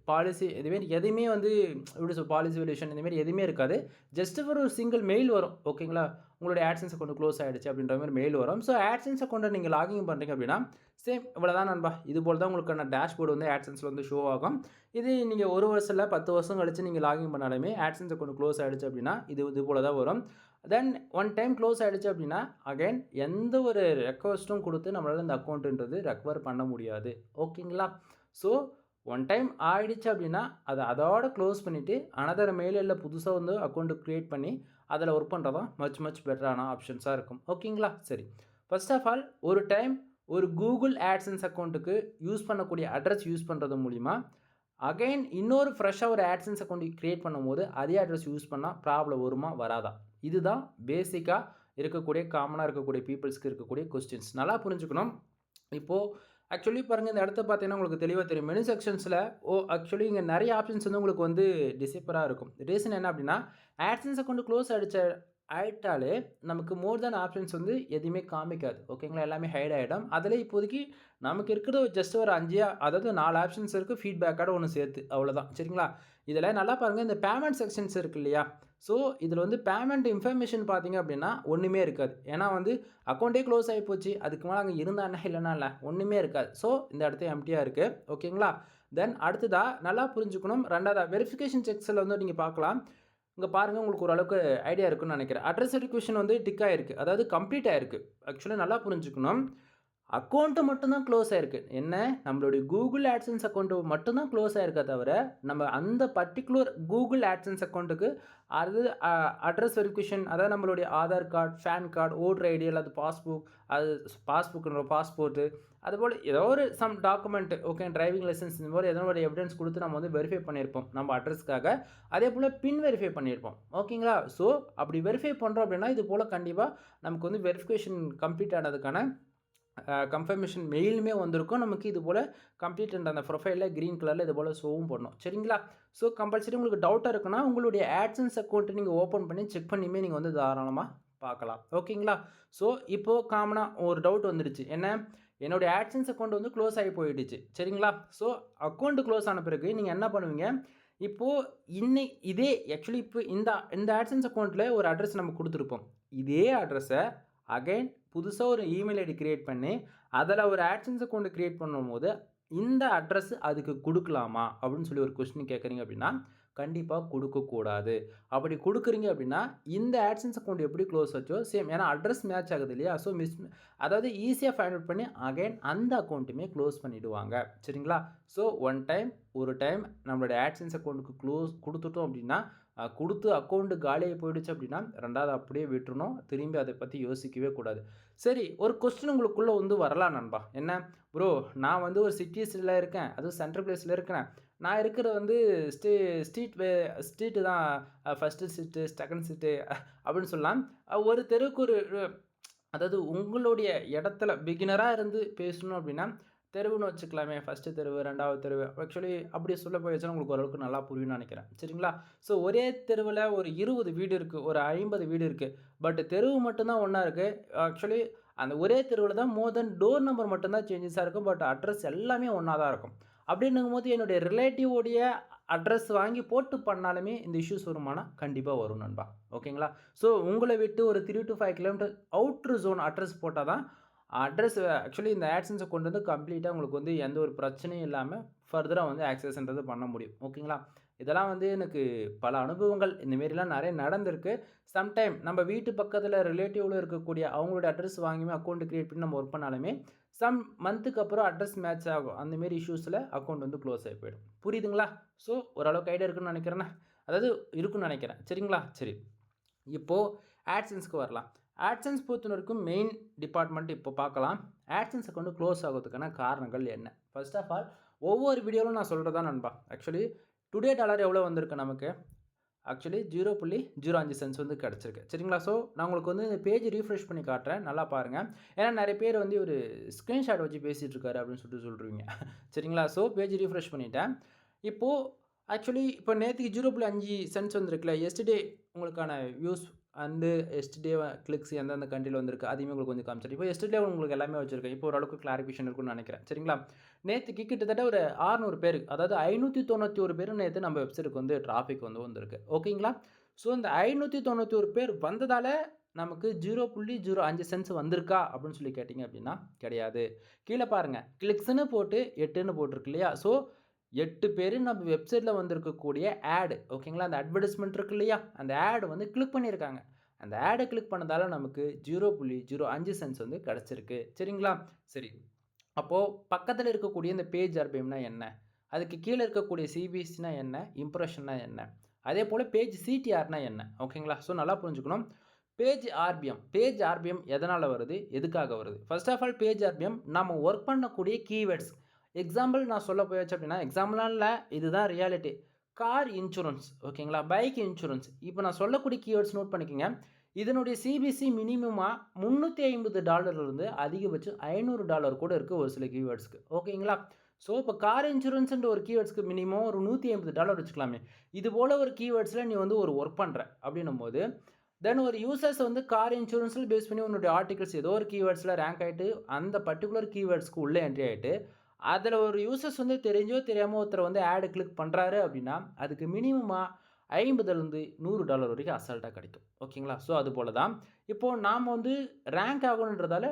பாலிசி இதுமாரி எதுவுமே வந்து எப்படி பாலிசி வேல்யூஷன் இந்தமாரி எதுவுமே இருக்காது. ஜஸ்ட் ஃபார் ஒரு சிங்கிள் மெயில் வரும். ஓகேங்களா? உங்களுடைய ஆட்சன்ஸ் அக்கௌண்ட் க்ளோஸ் ஆகிடுச்சு அப்படின்ற மாதிரி மெயில் வரும். ஸோ ஆட்சன்ஸ் அக்கௌண்ட்டை நீங்கள் லாகின் பண்ணுறீங்க அப்படின்னா சேம் இவ்வளோ தான் நண்பா. இது போல் தான் உங்களுக்கான டேஷ்போர்டு வந்து ஆட்சன்ஸில் வந்து ஷோ ஆகும். இது நீங்கள் ஒரு வருஷம் இல்லை 10 வருஷம் கழிச்சு நீங்கள் லாகின் பண்ணாலுமே ஆட்சன்ஸ் அக்கௌண்ட் க்ளோஸ் ஆகிடுச்சு அப்படின்னா இது போல் தான் வரும். தென் ஒன் டைம் க்ளோஸ் ஆகிடுச்சு அப்படின்னா அகைன் எந்த ஒரு ரெக்வஸ்ட்டும் கொடுத்து நம்மளால் இந்த அக்கௌண்ட்டுன்றது ரெக்கவர் பண்ண முடியாது. ஓகேங்களா? ஸோ ஒன் டைம் ஆகிடுச்சு அப்படின்னா அதை அதோட க்ளோஸ் பண்ணிவிட்டு அனதர் மெயிலில் புதுசாக வந்து அக்கௌண்ட்டு க்ரியேட் பண்ணி அதில் ஒர்க் பண்ணுறது தான் மச் பெட்டரான ஆப்ஷன்ஸாக இருக்கும். ஓகேங்களா? சரி, ஃபர்ஸ்ட் ஆஃப் ஆல் ஒரு டைம் ஒரு கூகுள் ஆட்சன்ஸ் அக்கௌண்ட்டுக்கு யூஸ் பண்ணக்கூடிய அட்ரஸ் யூஸ் பண்ணுறது மூலிமா அகைன் இன்னொரு ஃப்ரெஷ்ஷாக ஒரு ஆட்சன்ஸ் அக்கௌண்ட் க்ரியேட் பண்ணும்போது அதே அட்ரஸ் யூஸ் பண்ணால் ப்ராப்ளம் வருமா வராதா? இதுதான் பேசிக்காக இருக்கக்கூடிய காமனாக இருக்கக்கூடிய பீப்புள்ஸ்க்கு இருக்கக்கூடிய கொஸ்டின்ஸ். நல்லா புரிஞ்சுக்கணும். இப்போது ஆக்சுவலி பாருங்கள், இந்த இடத்த பார்த்தீங்கன்னா உங்களுக்கு தெளிவாக தெரியும். மெனு செக்ஷன்ஸில் ஆக்சுவலி இங்கே நிறைய ஆப்ஷன்ஸ் வந்து உங்களுக்கு வந்து டிசேப்பராக இருக்கும். ரீசன் என்ன அப்படின்னா ஆட்சன்ஸ் அக்கௌண்ட் க்ளோஸ் ஆகிட்டாலே நமக்கு மோர் தென் ஆப்ஷன்ஸ் வந்து எதுவுமே காமிக்காது. ஓகேங்களா? எல்லாமே ஹைட் ஆகிடும். அதில் இப்போதைக்கு நமக்கு இருக்கிறது ஜஸ்ட் ஒரு 5 அதாவது 4 ஆப்ஷன்ஸ் இருக்குது, ஃபீட்பேக்கோட ஒன்று சேர்த்து, அவ்வளோதான். சரிங்களா? இதில் நல்லா பாருங்கள், இந்த பேமெண்ட் செக்ஷன்ஸ் இருக்குது இல்லையா? ஸோ இதில் வந்து பேமெண்ட் இன்ஃபர்மேஷன் பார்த்தீங்க அப்படின்னா ஒன்றுமே இருக்காது. ஏன்னா வந்து அக்கௌண்ட்டே க்ளோஸ் ஆகி போச்சு, அதுக்கு மேலே அங்கே இருந்தானே இல்லைனா இல்லை, ஒன்றுமே இருக்காது. ஸோ இந்த இடத்த எம்டியாக இருக்குது. ஓகேங்களா? தென் அடுத்ததாக நல்லா புரிஞ்சுக்கணும். ரெண்டாவதாக வெரிஃபிகேஷன் செக்ஸில் வந்து நீங்கள் பார்க்கலாம். இங்கே பாருங்கள், உங்களுக்கு ஓரளவுக்கு ஐடியா இருக்குன்னு நினைக்கிறேன். அட்ரஸ் வெரிஃபிகேஷன் வந்து டிக் ஆகிருக்கு, அதாவது கம்ப்ளீட் ஆகிருக்கு. ஆக்சுவலாக நல்லா புரிஞ்சுக்கணும், அக்கௌண்ட்டு மட்டும்தான் க்ளோஸ் ஆகிருக்கு. என்ன, நம்மளுடைய கூகுள் ஆட்சன்ஸ் அக்கௌண்ட்டு மட்டும்தான் க்ளோஸ் ஆகிருக்கா தவிர நம்ம அந்த பர்டிகுலர் கூகுள் ஆட்சன்ஸ் அக்கௌண்ட்டுக்கு அது அட்ரஸ் வெரிஃபிகேஷன், அதாவது நம்மளுடைய Aadhaar card, PAN card, voter ID அல்லது பாஸ்போர்ட்டு, அதுபோல் ஏதோ ஒரு some document, okay, driving licence, இந்த மாதிரி ஏதோ ஒரு எவிடன்ஸ் கொடுத்து நம்ம வந்து வெரிஃபை பண்ணியிருப்போம் நம்ம அட்ரஸ்க்காக. அதே போல் பின் வெரிஃபை பண்ணியிருப்போம். ஓகேங்களா? ஸோ அப்படி வெரிஃபை பண்ணுறோம் அப்படின்னா இது போல் கண்டிப்பாக நமக்கு வந்து வெரிஃபிகேஷன் கம்ப்ளீட் ஆனதுக்கான கன்ஃபர்மேஷன் மெயிலுமே வந்திருக்கும். நமக்கு இது போல் கம்ப்ளீட் அந்த ப்ரொஃபைலில் க்ரீன் கலரில் இது போல் ஷோவும் பண்ணணும். சரிங்களா? ஸோ கம்பல்சரி உங்களுக்கு டவுட்டாக இருக்குன்னா உங்களுடைய ஆட்சன்ஸ் அக்கௌண்ட்டை நீங்கள் ஓப்பன் பண்ணி செக் பண்ணியுமே நீங்கள் வந்து தாராளமாக பார்க்கலாம். ஓகேங்களா? ஸோ இப்போது காமனாக ஒரு டவுட் வந்துடுச்சு. என்ன, என்னுடைய ஆட்சன்ஸ் அக்கௌண்ட் வந்து க்ளோஸ் ஆகி போயிடுச்சு. சரிங்களா? ஸோ அக்கௌண்ட்டு க்ளோஸ் ஆன பிறகு நீங்கள் என்ன பண்ணுவீங்க, இப்போது இதே ஆக்சுவலி இப்போ இந்த ஆட்சன்ஸ் அக்கௌண்ட்டில் ஒரு அட்ரஸ் நம்ம கொடுத்துருப்போம். இதே அட்ரஸை அகைன் புதுசாக ஒரு இமெயில் ஐடி க்ரியேட் பண்ணி அதில் ஒரு ஆட்சன்ஸ் அக்கௌண்ட் க்ரியேட் பண்ணும்போது இந்த அட்ரஸ் அதுக்கு கொடுக்கலாமா அப்படின்னு சொல்லி ஒரு கொஸ்டின் கேட்குறீங்க அப்படின்னா கண்டிப்பாக கொடுக்கக்கூடாது. அப்படி கொடுக்குறீங்க அப்படின்னா இந்த ஆட்சன்ஸ் அக்கௌண்ட் எப்படி க்ளோஸ் ஆச்சோ சேம், ஏன்னா அட்ரஸ் மேட்ச் ஆகுது இல்லையா? ஸோ அதாவது ஈஸியாக ஃபைண்ட் அவுட் பண்ணி அகைன் அந்த அக்கௌண்ட்டுமே க்ளோஸ் பண்ணிவிடுவாங்க. சரிங்களா? ஸோ ஒரு டைம் நம்மளுடைய ஆட்சன்ஸ் அக்கௌண்ட்டுக்கு க்ளோஸ் கொடுத்துட்டோம் அப்படின்னா கொடுத்து அக்கௌண்ட்டு காலியாகி போயிடுச்சு அப்படின்னா 2வது அப்படியே விட்டுறணும். திரும்பி அதை பற்றி யோசிக்கவே கூடாது. சரி, ஒரு கொஸ்டின் உங்களுக்குள்ளே வந்து வரலாம் நண்பா. என்ன ப்ரோ, நான் வந்து ஒரு சிட்டிஸில் இருக்கேன், அதுவும் சென்ட்ரல் பிளேஸில் இருக்கிறேன். நான் இருக்கிறது வந்து ஸ்டே ஸ்ட்ரீட் ஸ்ட்ரீட்டு தான், ஃபஸ்ட்டு ஸ்ட்ரீட்டு, செகண்ட் ஸ்ட்ரீட்டு அப்படின்னு சொல்லலாம். ஒரு தெருவுக்கு ஒரு அதாவது உங்களுடைய இடத்துல பிகினரா இருந்து பேசணும் அப்படின்னா, தெருவுன்னு வச்சுக்கலாமே. ஃபர்ஸ்ட்டு தெருவு, 2வது தெருவு. ஆக்சுவலி அப்படி சொல்ல போயாச்சுன்னா உங்களுக்கு ஓரளவுக்கு நல்லா புரியும்னு நெனைக்கிறேன். சரிங்களா? ஸோ ஒரே தெருவுல ஒரு 20 வீடு இருக்கு. ஒரு 50 வீடு இருக்கு. பட் தெருவு மட்டும் தான் ஒண்ணா இருக்கு. ஆக்சுவலி அந்த ஒரே தெருவுல தான் மோர் தென் டோர் நம்பர் மட்டும் தான் சேஞ்சஸா இருக்கும். பட் அட்ரஸ் எல்லாமே ஒண்ணா தான் இருக்கும். அப்படின்னும்போது என்னுடைய ரிலேட்டிவ் உடைய அட்ரஸ் வாங்கி போட்டு பண்ணாலுமே இந்த இஷ்யூஸ் வருமானா? கண்டிப்பா வரும் நண்பா. ஓகேங்களா? ஸோ உங்கள விட்டு ஒரு 3 to 5 kilometre outer zone address போட்டா தான் அட்ரஸ் ஆக்சுவலி இந்த ஆட்சன்ஸை கொண்டு வந்து கம்ப்ளீட்டா உங்களுக்கு வந்து எந்த ஒரு பிரச்சனையும் இல்லாம ஃபர்தரா வந்து ஆக்சஸ்ன்றது பண்ண முடியும். ஓகேங்களா? இதெல்லாம் வந்து எனக்கு பல அனுபவங்கள் இந்த மாரிலாம் நெறைய நடந்திருக்கு. சம்டைம் நம்ம வீட்டு பக்கத்தில ரிலேட்டிவ்ல இருக்கக்கூடிய அவங்களோட அட்ரஸ் வாங்கியுமே அக்கவுண்ட் கிரியேட் பண்ணி நம்ம ஒர்க் பண்ணாலுமே, சம் மந்த்துக்கு அப்புறம் அட்ரஸ் மேட்ச் ஆகும். அந்த மாரி இஷ்யூஸ்ல அக்கவுண்ட் வந்து க்ளோஸ் ஆயி போயிடும். புரியுதுங்களா? ஸோ ஓரளவுக்கு ஐடியா இருக்குன்னு நெனைக்கிறேனே. அதாவது இருக்குன்னு நெனைக்கிறேன். சரிங்களா? சரி. இப்போ ஆட்சன்ஸ்க்கு வரலாம். ஆட்சன்ஸ் பொறுத்தவரைக்கும் மெயின் டிபார்ட்மெண்ட் இப்போ பார்க்கலாம். ஆட்சன்ஸ் அக்கவுண்ட் க்ளோஸ் ஆகுறதுக்கான காரணங்கள் என்ன? ஃபர்ஸ்ட் ஆஃப் ஆல் ஒவ்வொரு வீடியோவிலும் நான் சொல்றது தான் நண்பா. ஆக்சுவலி டுடே டாலர் எவ்வளோ வந்திருக்கு நமக்கு? ஆக்சுவலி 0.05 சென்ட்ஸ் வந்து கிடச்சிருக்கு. சரிங்களா? ஸோ நான் உங்களுக்கு வந்து இந்த பேஜ் ரீஃப்ரெஷ் பண்ணி காட்டுறேன். நல்லா பாருங்க. ஏன்னா நெறைய பேர் வந்து ஒரு ஸ்க்ரீன்ஷாட் வச்சு பேசிட்டு இருக்காரு அப்படின்னு சொல்லிட்டு சொல்றீங்க. சரிங்களா? ஸோ பேஜ் ரீஃப்ரெஷ் பண்ணிட்டேன். இப்போ ஆக்சுவலி இப்போ நேத்திக்கு 0.5 சென்ட்ஸ் வந்திருக்குல்ல. எஸ்டர்டே உங்களுக்கான வியூஸ் அண்டு எஸ்டர்டே கிளிக்ஸ் எந்தெந்த கண்ட்ரில வந்திருக்கு அதையுமே உங்களுக்கு கொஞ்சம் காமிச்சிட்டு இப்போ எஸ்டர்டே உங்களுக்கு எல்லாமே வச்சிருக்கேன். இப்போ ஓரளவுக்கு கிளாரிஃபிகேஷன் இருக்குன்னு நினைக்கிறேன். சரிங்களா? நேத்திக்கு கிட்டத்தட்ட ஒரு 600 பேர், அதாவது 591 பேர் நேத்து நம்ம வெப்சைட்டுக்கு வந்து டிராஃபிக் வந்து வந்திருக்கு. ஓகேங்களா? ஸோ இந்த 591 பேர் வந்ததால நமக்கு 0.05 சென்ட்ஸ் வந்திருக்கா அப்படின்னு சொல்லி கேட்டீங்க அப்படின்னா, கிடையாது. கீழ பாருங்க. கிளிக்ஸ்ன்னு போட்டு 8ன்னு போட்டிருக்கு இல்லையா? ஸோ 8 பேரு நம்ம வெப்சைட்ல வந்திருக்கக்கூடிய ஆட், ஓகேங்களா? அந்த அட்வர்டைஸ்மென்ட் இருக்கு இல்லையா? அந்த ஆட் வந்து கிளிக் பண்ணியிருக்காங்க. அந்த ஆட கிளிக் பண்ணதால நமக்கு 0.05 சென்ட்ஸ் வந்து கிடைச்சிருக்கு. சரிங்களா? சரி. அப்போ பக்கத்துல இருக்கக்கூடிய இந்த பேஜ் ஆர்பிஎம்னா என்ன? அதுக்கு கீழ இருக்கக்கூடிய சிபிசினா என்ன? இம்ப்ரஷன்னா என்ன? அதேபோல பேஜ் சிடிஆர்னா என்ன? ஓகேங்களா? ஸோ நல்லா புரிஞ்சுக்கணும். பேஜ் ஆர்பிஎம் எதனால வருது? எதுக்காக வருது? First of all page RPM நம்ம ஒர்க் பண்ணக்கூடிய கீவேர்ட்ஸ். எக்ஸாம்பிள் நான் சொல்ல போயாச்சு அப்படின்னா, எக்ஸாம்பிள்லாம் இல்ல. இதுதான் ரியாலிட்டி. கார் இன்சூரன்ஸ், ஓகேங்களா? Bike insurance. இப்போ நான் சொல்லக்கூடிய கீவேர்ட்ஸ் நோட் பண்ணிக்கங்க. இதனுடைய சிபிசி மினிமமா $350 இருந்து அதிகபட்சம் $500 கூட இருக்கு ஒரு சில கீவேர்ட்ஸ்க்கு. ஓகேங்களா? ஸோ, இப்போ கார் இன்சூரன்ஸ்ன்ற ஒரு கீவேர்ட்ஸ்க்கு மினிமம் ஒரு $150 வச்சுக்கலாமே. இது போல ஒரு கீவேர்ட்ஸ்ல நீ வந்து ஒரு ஒர்க் பண்ற அப்படின்னும்போது, தென் ஒரு யூசர்ஸ் வந்து கார் இன்சூரன்ஸ்ல பேஸ் பண்ணி உன்னுடைய ஆர்டிகிள்ஸ் ஏதோ ஒரு கீவேர்ட்ஸ்ல ரேங்க் ஆயிட்டு, அந்த பர்ட்டிகுலர் கீவேர்ட்ஸ்க்கு உள்ள என்ட்ரி ஆயிட்டு, அதில ஒரு யூசர்ஸ் வந்து தெரிஞ்சோ தெரியாம ஒருத்தர் வந்து ஆட் கிளிக் பண்றாரு அப்படின்னா, அதுக்கு மினிமமா 50லேருந்து $100 வரைக்கும் அசால்ட்டா கிடைக்கும். ஓகேங்களா? ஸோ அதுபோல தான். இப்போ நாம வந்து ரேங்க் ஆகணுன்றதால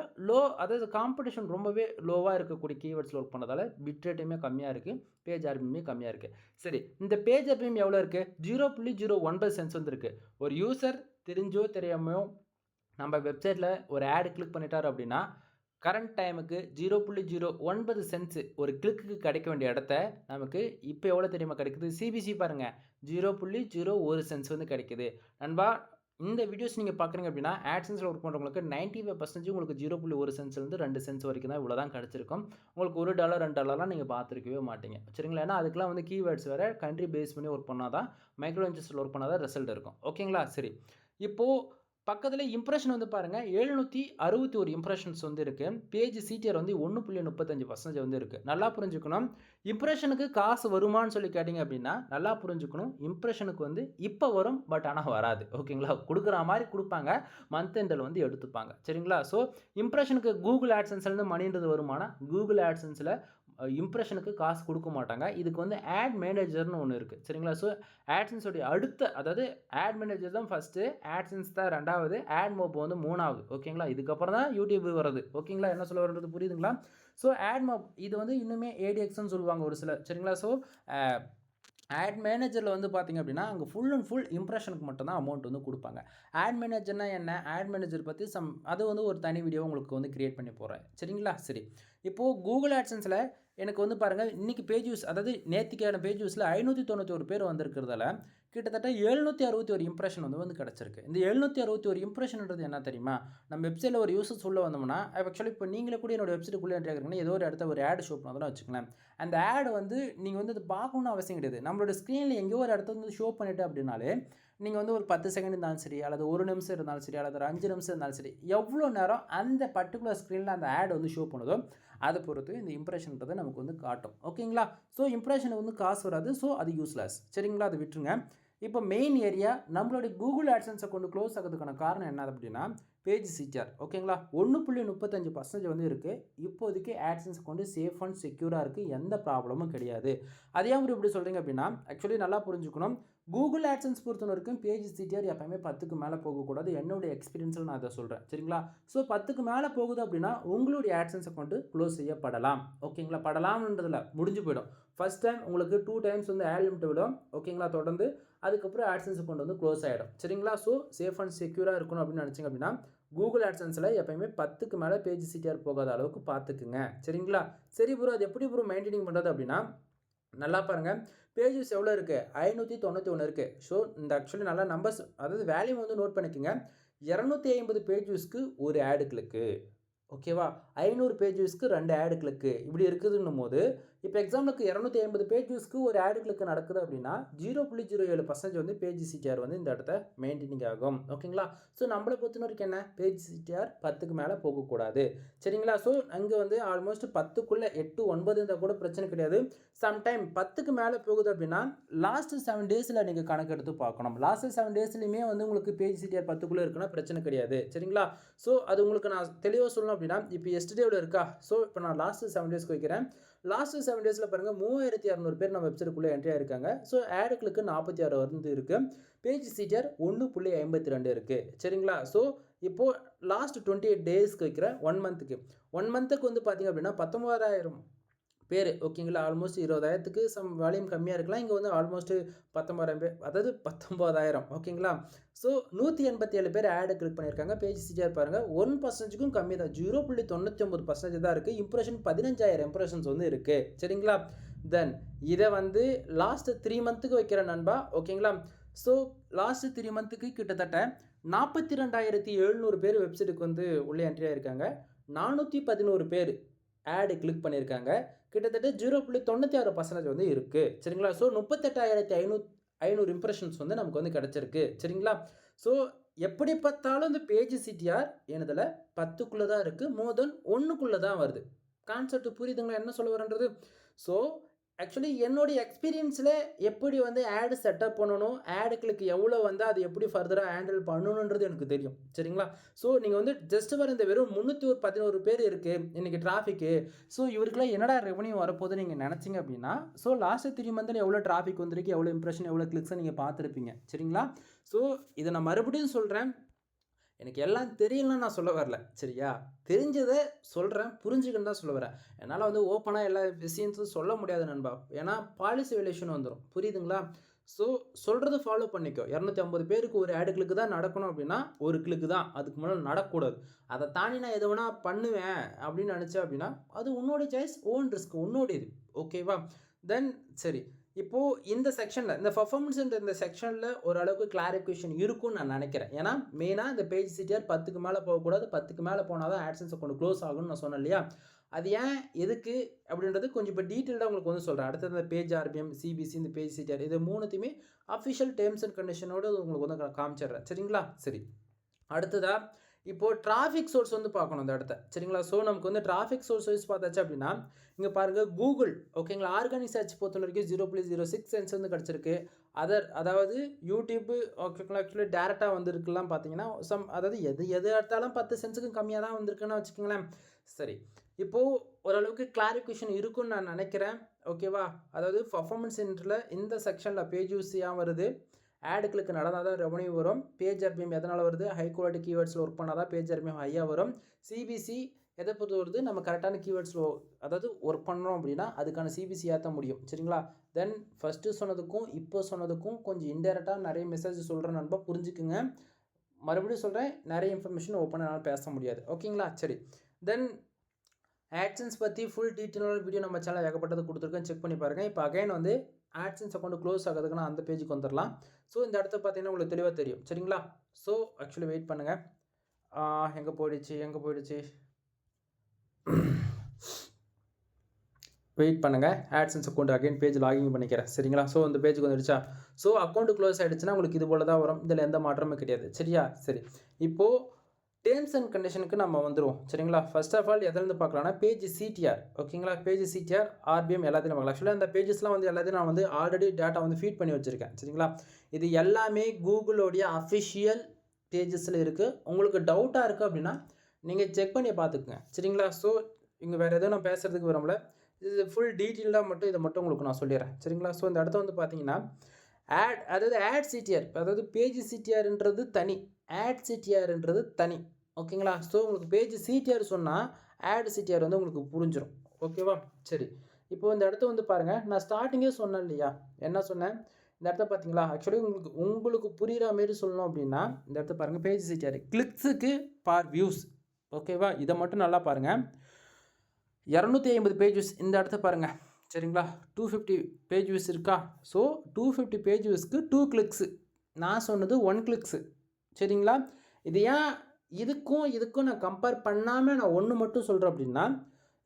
அதாவது காம்படிஷன் ரொம்பவே லோவா இருக்கக்கூடிய கீவேர்ட்ஸ்ல ஒர்க் பண்ணதால பிட் ரேட்டுமே கம்மியா இருக்கு. பேஜ் ஆர்பிஎம்மே கம்மியா இருக்கு. சரி, இந்த பேஜ் ஆர்பிஎம் எவ்வளோ இருக்கு? 0.09 சென்ட்ஸ் வந்திருக்கு. ஒரு யூசர் தெரிஞ்சோ தெரியாமயோ நம்ம வெப்சைட்ல ஒரு ஆட் கிளிக் பண்ணிட்டாரு அப்படின்னா, கரண்ட் டைமுக்கு 0.09 சென்ட்ஸ் ஒரு கிளிக்குக்கு கிடைக்க வேண்டிய இடத்த நமக்கு இப்போ எவ்வளோ தெரியுமா கிடைக்குது? சிபிசி பாருங்க. 0.01 சென்ட்ஸ் வந்து கிடைக்குது. நண்பா, இந்த வீடியோஸ் நீங்க பார்க்குறீங்க அப்படின்னா, ஆட்சன்ஸ்ல ஒர்க் பண்றவங்களுக்கு 95% உங்களுக்கு 0.1 சென்ட்ஸ்லேருந்து 2 சென்ட்ஸ் வரைக்கும் தான் இவ்வளோ தான் கிடைச்சிருக்கும். உங்களுக்கு $1 $2லாம் நீங்க பார்த்துருக்கவே மாட்டீங்க. சரிங்களா? ஏன்னா அதுக்கெல்லாம் வந்து கீவேர்ட்ஸ் வேற கண்ட்ரி பேஸ் பண்ணி ஒர்க் பண்ணா தான், மைக்ரோ இன்ச்சஸ்ல ஒர்க் பண்ணா தான் ரிசல்ட் இருக்கும். ஓகேங்களா? சரி. இப்போ பக்கத்துல இம்ப்ரஷன் வந்து பாருங்க 761 இம்ப்ரஷன்ஸ் வந்து இருக்கு. பேஜ் சிடிஆர் வந்து 1.35% வந்து இருக்கு. நல்லா புரிஞ்சுக்கணும். இம்ப்ரஷனுக்கு காசு வருமான்னு சொல்லி கேட்டீங்க அப்படின்னா, நல்லா புரிஞ்சுக்கணும். இம்ப்ரஷனுக்கு வந்து இப்ப வரும். பட் ஆனா வராது. ஓகேங்களா? குடுக்குற மாரி குடுப்பாங்க. மந்த் எண்டுல வந்து எடுத்துப்பாங்க. சரிங்களா? ஸோ இம்ப்ரஷனுக்கு Google AdSenseலேருந்து மணின்றது வருமானா, Google AdSenseல இம்ப்ரஷனுக்கு காசு குடுக்க மாட்டாங்க. இதுக்கு வந்து ஆட் மேனேஜர்ன்னு ஒண்ணு இருக்கு. சரிங்களா? ஸோ AdSense உடைய அடுத்த, அதாவது ஆட் மேனேஜர் தான் ஃபர்ஸ்ட்டு, AdSense தான் 2வது, AdMob வந்து 3வது. ஓகேங்களா? இதுக்கப்புறம் தான் YouTube வருது. ஓகேங்களா? என்ன சொல்ல வர்றது புரியுதுங்களா? ஸோ AdMob இது வந்து இன்னுமே ADXன்னு சொல்லுவாங்க ஒரு சிலர். சரிங்களா? ஸோ அ ஆட் மேனேஜர்ல வந்து பார்த்தீங்க அப்படின்னா, அங்க ஃபுல் அண்ட் ஃபுல் இம்ப்ரஷனுக்கு மட்டும் தான் அமௌண்ட் வந்து குடுப்பாங்க. ஆட் மேனேஜர்னா என்ன? ஆட் மேனேஜர் பத்தி அது வந்து ஒரு தனி வீடியோ உங்களுக்கு வந்து கிரியேட் பண்ணி போடுறேன். சரிங்களா? சரி. இப்போ Google AdSenseல எனக்கு வந்து பாருங்க, இன்னைக்கு பேஜ் வியூஸ், அதாவது நேத்திக்கான பேஜ் வியூஸ்ல 591 பேர் வந்திருக்கிறதால, கிட்டத்தட்ட 761 இம்ப்ரெஷன் வந்து கிடச்சிருக்கு. இந்த 761 இம்ப்ரெஷன்ன்றது என்ன தெரியுமா? நம்ம வெப்சைட்டில் ஒரு யூசர்ஸ் உள்ள வந்தோம்னா, ஆக்சுவலி இப்போ நீங்களே கூட என்னோட வெப்சைட்டுக்குள்ளே என்ட்ரி ஆகுறீங்கன்னா, ஏதோ ஒரு இடத்துல ஒரு ஆட் ஷோ பண்ணுறதுன்னு வச்சுக்கங்களேன். அந்த ஆட் வந்து நீங்கள் வந்து அது பார்க்கணும்னு அவசியம் கிடையாது. நம்மளோட ஸ்க்ரீனில் எங்கேயோ ஒரு இடத்துல வந்து ஷோ பண்ணிட்டு அப்படின்னாலே, நீங்கள் வந்து ஒரு 10 செகண்ட் இருந்தாலும் சரி, அல்லது 1 நிமிஷம் இருந்தாலும் சரி, அல்லது ஒரு 5 நிமிஷம் இருந்தாலும் சரி, எவ்வளோ நேரம் அந்த பர்ட்டிகுலர் ஸ்க்ரீனில் அந்த ஆட் வந்து ஷோ பண்ணுதோ, அதை பொறுத்து இந்த இம்ப்ரெஷன்ன்றதை நமக்கு வந்து காட்டும். ஓகேங்களா? ஸோ இம்ப்ரெஷனுக்கு வந்து காசு வராது. ஸோ அது யூஸ்லெஸ். சரிங்களா? அதை விட்டுருங்க. இப்போ மெயின் ஏரியா நம்மளுடைய கூகுள் ஆட்சன்ஸை கொண்டு க்ளோஸ் ஆகிறதுக்கான காரணம் என்ன அப்படின்னா பேஜ் சிடிஆர். ஓகேங்களா? 1.35% வந்து இருக்குது. இப்போதைக்கு ஆட்சன்ஸ் கொண்டு சேஃப் அண்ட் செக்யூராக இருக்குது. எந்த ப்ராப்ளமும் கிடையாது. அதே மாதிரி இப்படி சொல்கிறீங்க அப்படின்னா ஆக்சுவலி நல்லா புரிஞ்சுக்கணும். கூகுள் ஆட்சன்ஸ் பொறுத்த வரைக்கும் பேஜ் சிடிஆர் எப்பவுமே 10க்கு மேலே போகக்கூடாது. என்னுடைய எக்ஸ்பீரியன்ஸில் நான் அதை சொல்கிறேன். சரிங்களா? ஸோ 10க்கு மேலே போகுது அப்படின்னா உங்களுடைய ஆட்சன்ஸ் அக்கௌண்ட்டு க்ளோஸ் செய்யப்படலாம். ஓகேங்களா? படலாம்ன்றதில் முடிஞ்சு போயிடும். ஃபர்ஸ்ட் டைம் உங்களுக்கு 2 டைம்ஸ் வந்து ஆட் லிமிட் விடும். ஓகேங்களா? தொடர்ந்து அதுக்கப்புறம் ஆட்சன்ஸ் அக்கௌண்ட் வந்து க்ளோஸ் ஆகிடும். சரிங்களா? ஸோ சேஃப் அண்ட் செக்யூராக இருக்கணும் அப்படின்னு நினச்சிங்க அப்படின்னா கூகுள் ஆட்சன்ஸில் எப்பயுமே 10க்கு மேலே பேஜ் சிடிஆர் போகாத அளவுக்கு பார்த்துக்குங்க. சரிங்களா? சரி ப்ரோ, அது எப்படி ப்ரோ மெயின்டைனிங் பண்ணுறது அப்படின்னா நல்லா பாருங்கள். பேஜஸ் எவ்வளோ இருக்குது? 591 இருக்குது. ஸோ இந்த ஆக்சுவலி நல்லா நம்பர்ஸ், அதாவது வேல்யூ வந்து நோட் பண்ணிக்கோங்க. 250 பேஜஸ்க்கு ஒரு ஆடு கிளிக்கு. ஓகேவா? 500 பேஜஸ்க்கு 2 ஆடு கிளிக்கு. இப்படி இருக்குதுன்னும் போது இப்போ எக்ஸாம்பிளுக்கு 250 பேஜஸ்க்கு ஒரு ஆடு கிளிக்கு நடக்குது அப்படின்னா 0.07% வந்து பேஜ் சிடிஆர் வந்து இந்த இடத்த மெயின்டைனிங் ஆகும். ஓகேங்களா? ஸோ நம்மளை பொறுத்த வரைக்கும் என்ன, பேஜ் சிடிஆர் 10க்கு மேலே போகக்கூடாது. சரிங்களா? ஸோ அங்கே வந்து ஆல்மோஸ்ட் 10க்குள்ளே 8, 9 இருந்தால் கூட பிரச்சனை கிடையாது. சம்டைம் 10க்கு மேலே போகுது அப்படின்னா லாஸ்ட் 7 டேஸில் நீங்கள் கணக்கு எடுத்து பார்க்கணும். லாஸ்ட் 7 டேஸ்லையுமே வந்து உங்களுக்கு பேஜ் சிடிஆர் 10க்குள்ளே இருக்குன்னா பிரச்சனை கிடையாது. சரிங்களா? ஸோ அது உங்களுக்கு நான் தெளிவாக சொல்லணும் அப்படின்னா இப்போ எஸ்டர்டேவில் இருக்கா? ஸோ இப்போ நான் லாஸ்ட் 7 டேஸ்க்கு வைக்கிறேன். லாஸ்ட் 7 டேஸில் பாருங்கள் 3200 பேர் நம்ம வெப்சைட்டுக்குள்ளே என்ட்ரி ஆயிருக்காங்க. ஸோ ஆடுகளுக்கு 46 வந்து இருக்குது. பேஜ் சிடிஆர் 1.52 இருக்குது. சரிங்களா? ஸோ இப்போது லாஸ்ட் 28 டேஸ்க்கு வைக்கிற 1 மந்த்துக்கு வந்து பார்த்திங்க அப்படின்னா 19,000 பேர். ஓகேங்களா? ஆல்மோஸ்ட் 20,000க்கு சம் வால்யூம் கம்மியாக இருக்கலாம். இங்கே வந்து ஆல்மோஸ்ட் 19,000 பேர், அதாவது 19,000. ஓகேங்களா? ஸோ 187 பேர் ஆடு கிளிக் பண்ணியிருக்காங்க. பேஜ் சிடிஆர் பாருங்கள் 1%க்கும் கம்மி தான். 0.99% தான் இருக்குது. இம்ப்ரெஷன் 15,000 இம்ப்ரெஷன்ஸ் வந்து இருக்குது. சரிங்களா? தென் இதை வந்து லாஸ்ட் 3 மந்த்துக்கு வைக்கிற நண்பா. ஓகேங்களா? ஸோ லாஸ்ட் 3 மந்த்துக்கு கிட்டத்தட்ட 42,700 பேர் வெப்சைட்டுக்கு வந்து உள்ளே என்ட்ரி ஆகிருக்காங்க. 411 பேர் ஆடு கிளிக் பண்ணியிருக்காங்க. கிட்டத்தட்ட 0.96% வந்து இருக்குது. சரிங்களா? ஸோ 38,500 இம்ப்ரெஷன்ஸ் வந்து நமக்கு வந்து கிடச்சிருக்கு. சரிங்களா? ஸோ எப்படி பார்த்தாலும் இந்த பேஜ் சிடிஆர் எனதில் 10க்குள்ளே தான் இருக்குது. மோர் தென் 1க்குள்ளே தான் வருது. கான்செப்ட் புரியுதுங்களா என்ன சொல்ல வரேன்றது? ஸோ ஆக்சுவலி என்னுடைய எக்ஸ்பீரியன்ஸில் எப்படி வந்து ஆடு செட்டப் பண்ணணும், ஆடுகளுக்கு எவ்வளோ வந்து அது எப்படி ஃபர்தராக ஹேண்டில் பண்ணணுன்றது எனக்கு தெரியும். சரிங்களா? ஸோ நீங்கள் வந்து ஜஸ்ட் வர இந்த வெறும் 311 பேர் இருக்குது இன்றைக்கி டிராஃபிக்கு. ஸோ இவருக்குலாம் என்னடா ரெவன்யூ வரப்போகுது நீங்கள் நினச்சிங்க அப்படின்னா, ஸோ லாஸ்ட் 3 மந்தில் எவ்வளோ டிராஃபிக் வந்திருக்கு, எவ்வளோ இம்ப்ரெஷன், எவ்வளோ கிளிக்ஸை நீங்கள் பார்த்துருப்பீங்க. சரிங்களா? ஸோ இதை நான் மறுபடியும் சொல்கிறேன். எனக்கு எல்லாம் தெரியலன்னு நான் சொல்ல வரல. சரியா? தெரிஞ்சதை சொல்கிறேன், புரிஞ்சுக்கன்னு தான் சொல்ல வரேன். என்னால் வந்து ஓப்பனாக எல்லா விஷயத்தையும் சொல்ல முடியாது நண்பா. ஏன்னா பாலிசி வேலேஷன் வந்துடும். புரியுதுங்களா? ஸோ சொல்கிறத ஃபாலோ பண்ணிக்கோ. 250 பேருக்கு ஒரு ஆடு கிளிக்கு தான் நடக்கணும் அப்படின்னா ஒரு கிளிக்கு தான், அதுக்கு முன்னாடி நடக்கக்கூடாது. அதை தாண்டி நான் எதை வேணால் பண்ணுவேன் அப்படின்னு நினச்சேன் அப்படின்னா அது உன்னோடைய சாய்ஸ், ஓன் ரிஸ்க், உன்னோடையது. ஓகேவா? தென் சரி, இப்போது இந்த செக்ஷனில் இந்த பர்ஃபார்மன்ஸ்ன்ற இந்த செக்ஷனில் ஓரளவுக்கு கிளாரிஃபிகேஷன் இருக்கும்னு நான் நினைக்கிறேன். ஏன்னா மெயினாக இந்த பேஜ் சிடிஆர் 10க்கு மேலே போகக்கூடாது. 10க்கு மேலே போனால் தான் ஆட்சன்ஸ் அக்கௌண்ட் க்ளோஸ் ஆகும்னு நான் சொன்னேன் இல்லையா? அது ஏன், எதுக்கு அப்படின்றது கொஞ்சம் இப்போ டீட்டெயில்டாக உங்களுக்கு வந்து சொல்கிறேன். அடுத்தது இந்த பேஜ் ஆர்பிஎம், சிபிசி, இந்த பேஜ் சிடிஆர் இது மூணுத்தையுமே அஃபிஷியல் டேர்ம்ஸ் அண்ட் கண்டிஷனோடு உங்களுக்கு வந்து காமிச்சிடுறேன். சரிங்களா? சரி, அடுத்ததாக இப்போது டிராஃபிக் சோர்ஸ் வந்து பார்க்கணும் இந்த இடத்த. சரிங்களா? ஸோ நமக்கு வந்து டிராஃபிக் சோர்ஸ் வைஸ் பார்த்தாச்சு அப்படின்னா இங்கே பாருங்கள் கூகுள். ஓகேங்களா? ஆர்கானிக் சர்ச் பொறுத்த வரைக்கும் 0.06 சென்ஸ் வந்து கிடச்சிருக்கு. அதாவது யூடியூப்பு ஓகேங்களா ஆக்சுவலி டேரெக்டாக வந்துருக்குலாம் பார்த்தீங்கன்னா அதாவது எது எடுத்தாலும் 10 சென்ஸுக்கும் கம்மியாக தான் வந்திருக்குன்னு வச்சுக்கோங்களேன். சரி, இப்போது ஓரளவுக்கு கிளாரிஃபிகேஷன் இருக்குன்னு நான் நினைக்கிறேன். ஓகேவா? அதாவது பர்ஃபார்மன்ஸ் சென்டரில் இந்த செக்ஷனில் பேஜ் யூஸியாக வருது. ஆடுகளுக்கு நடந்தால் தான் ரெவன்யூ வரும். பேஜ் ஆர்பிஎம் எதனால் வருது? ஹை குவாலிட்டி கீவேர்ட்ஸில் ஒர்க் பண்ணால் தான் பேஜ் ஆர்பிஎம் ஹையாக வரும். சிபிசி எதை பொறுத்து வருது? நம்ம கரெக்டான கீவேர்ட்ஸில் அதாவது ஒர்க் பண்ணுறோம் அப்படின்னா அதுக்கான சிபிசி ஏற்ற முடியும். சரிங்களா? தென் ஃபஸ்ட்டு சொன்னதுக்கும் இப்போ சொன்னதுக்கும் கொஞ்சம் இன்டெரக்டாக நிறைய மெசேஜ் சொல்கிறேன் நண்பா, புரிஞ்சுக்குங்க. மறுபடியும் சொல்கிறேன், நிறைய இன்ஃபர்மேஷன் ஓப்பனாக பேச முடியாது. ஓகேங்களா? சரி, தென் ஆட்சன்ஸ் பற்றி ஃபுல் டீட்டெயிலான வீடியோ நம்ம சேனல் ஏகப்பட்டது கொடுத்துருக்கேன், செக் பண்ணி பாருங்கள். இப்போ அகைன் வந்து ஆட்சன்ஸ் அக்கௌண்ட் க்ளோஸ் ஆகிறதுக்குன்னா அந்த பேஜுக்கு வந்துடலாம். ஸோ இந்த இடத்த பார்த்தீங்கன்னா உங்களுக்கு தெளிவாக தெரியும். சரிங்களா? ஸோ ஆக்சுவலி வெயிட் பண்ணுங்கள். எங்கே போயிடுச்சு வெயிட் பண்ணுங்கள். ஆட்சன்ஸ் அக்கௌண்ட் அகைன் பேஜ் லாகின் பண்ணிக்கிறேன். சரிங்களா? ஸோ இந்த பேஜுக்கு வந்துடுச்சா? ஸோ அக்கௌண்ட் க்ளோஸ் ஆகிடுச்சுன்னா உங்களுக்கு இது போல தான் வரும். இதில் எந்த மாற்றமும் கிடையாது. சரியா? சரி. இப்போது டேர்ம்ஸ் அண்ட் கண்டிஷனுக்கு நம்ம வந்துடுவோம். சரிங்களா? ஃபர்ஸ்ட் ஆஃப் ஆல் எதுலேருந்து பார்க்கலாம்னா பேஜ் சிடிஆர். ஓகேங்களா? பேஜ் சிடிஆர், ஆர்பிஎம் எல்லாத்தையும் பார்க்கலாம். ஆக்சுவலாக அந்த பேஜஸ்லாம் வந்து எல்லாத்தையும் நான் வந்து ஆல்ரெடி டேட்டா வந்து ஃபீட் பண்ணி வச்சுருக்கேன். சரிங்களா? இது எல்லாமே கூகுளோடைய அஃபிஷியல் பேஜஸில் இருக்குது. உங்களுக்கு டவுட்டாக இருக்குது அப்படின்னா நீங்கள் செக் பண்ணி பார்த்துக்குங்க. சரிங்களா? ஸோ இங்கே வேறு எதுவும் நான் பேசுகிறதுக்கு விரும்பல. இது ஃபுல் டீட்டெயிலாக மட்டும் இதை மட்டும் உங்களுக்கு நான் சொல்லிடுறேன். சரிங்களா? ஸோ இந்த இடத்த வந்து பார்த்தீங்கன்னா ஆட் சிடிஆர், அதாவது பேஜ் சிடிஆர்ன்றது தனி, ஆட் சிடிஆர்ன்றது தனி. ஓகேங்களா? ஸோ உங்களுக்கு பேஜ் சிடிஆர் சொன்னால் ஆட் சிடிஆர் வந்து உங்களுக்கு புரிஞ்சிடும். ஓகேவா? சரி. இப்போது இந்த இடத்த வந்து பாருங்கள். நான் ஸ்டார்டிங்கே சொன்னேன் இல்லையா? என்ன சொன்னேன்? இந்த இடத்த பார்த்தீங்களா? ஆக்சுவலி உங்களுக்கு புரிகிற மாரி சொல்லணும் அப்படின்னா இந்த இடத்த பாருங்கள். பேஜ் சிடிஆர் கிளிக்ஸுக்கு பார் வியூஸ். ஓகேவா? இதை மட்டும் நல்லா பாருங்கள். 250 பேஜஸ் இந்த இடத்த பாருங்கள். சரிங்களா? 250 பேஜ் வியூஸ் இருக்கா? ஸோ 250 பேஜ் வியூஸ்க்கு 2 கிளிக்ஸு. நான் சொன்னது 1 கிளிக்ஸு. சரிங்களா? இது ஏன் இதுக்கும் நான் கம்பேர் பண்ணாமல் நான் ஒன்று மட்டும் சொல்கிறேன் அப்படின்னா,